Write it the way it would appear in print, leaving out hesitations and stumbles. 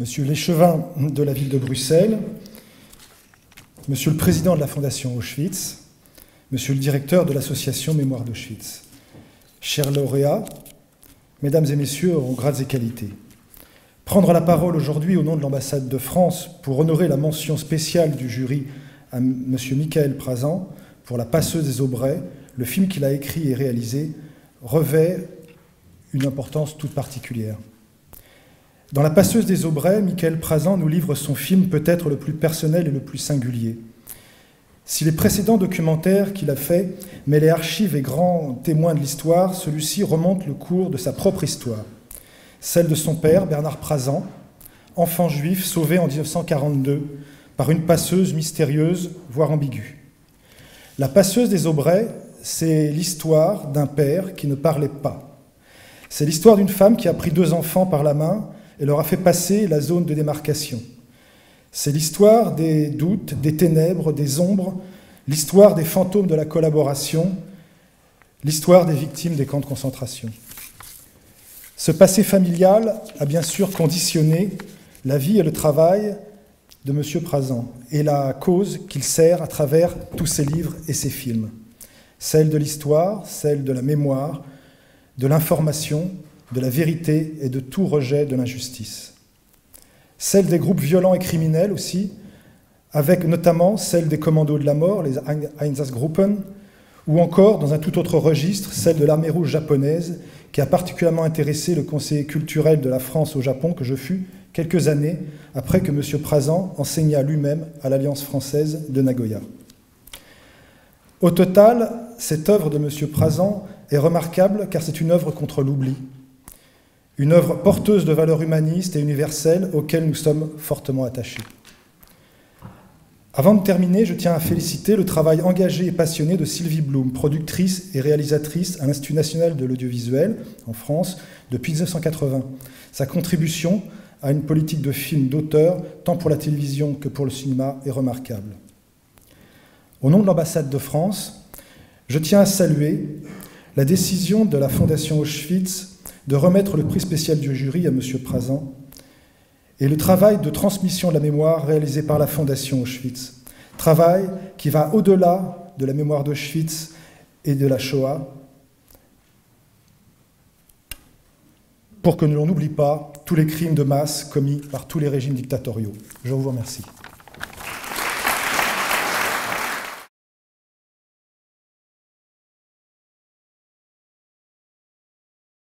Monsieur l'échevin de la ville de Bruxelles, Monsieur le président de la Fondation Auschwitz, Monsieur le directeur de l'association Mémoire d'Auschwitz, chers lauréats, Mesdames et Messieurs en grades et qualités, prendre la parole aujourd'hui au nom de l'ambassade de France pour honorer la mention spéciale du jury à Monsieur Michael Prazan pour La Passeuse des Aubrais, le film qu'il a écrit et réalisé, revêt une importance toute particulière. Dans La Passeuse des Aubrais, Michael Prazan nous livre son film peut-être le plus personnel et le plus singulier. Si les précédents documentaires qu'il a faits mêlaient archives et grands témoins de l'histoire, celui-ci remonte le cours de sa propre histoire, celle de son père, Bernard Prazan, enfant juif sauvé en 1942 par une passeuse mystérieuse, voire ambiguë. La Passeuse des Aubrais, c'est l'histoire d'un père qui ne parlait pas. C'est l'histoire d'une femme qui a pris 2 enfants par la main et leur a fait passer la zone de démarcation. C'est l'histoire des doutes, des ténèbres, des ombres, l'histoire des fantômes de la collaboration, l'histoire des victimes des camps de concentration. Ce passé familial a bien sûr conditionné la vie et le travail de M. Prazan et la cause qu'il sert à travers tous ses livres et ses films. Celle de l'histoire, celle de la mémoire, de l'information, de la vérité et de tout rejet de l'injustice. Celle des groupes violents et criminels aussi, avec notamment celle des commandos de la mort, les Einsatzgruppen, ou encore, dans un tout autre registre, celle de l'armée rouge japonaise, qui a particulièrement intéressé le conseiller culturel de la France au Japon, que je fus quelques années après que M. Prazan enseignât lui-même à l'Alliance française de Nagoya. Au total, cette œuvre de M. Prazan est remarquable car c'est une œuvre contre l'oubli, une œuvre porteuse de valeurs humanistes et universelles auxquelles nous sommes fortement attachés. Avant de terminer, je tiens à féliciter le travail engagé et passionné de Sylvie Blum, productrice et réalisatrice à l'Institut national de l'audiovisuel en France depuis 1980. Sa contribution à une politique de film d'auteur, tant pour la télévision que pour le cinéma, est remarquable. Au nom de l'ambassade de France, je tiens à saluer la décision de la Fondation Auschwitz de remettre le prix spécial du jury à M. Prazan et le travail de transmission de la mémoire réalisé par la Fondation Auschwitz. Travail qui va au-delà de la mémoire d'Auschwitz et de la Shoah pour que l'on n'oublie pas tous les crimes de masse commis par tous les régimes dictatoriaux. Je vous remercie.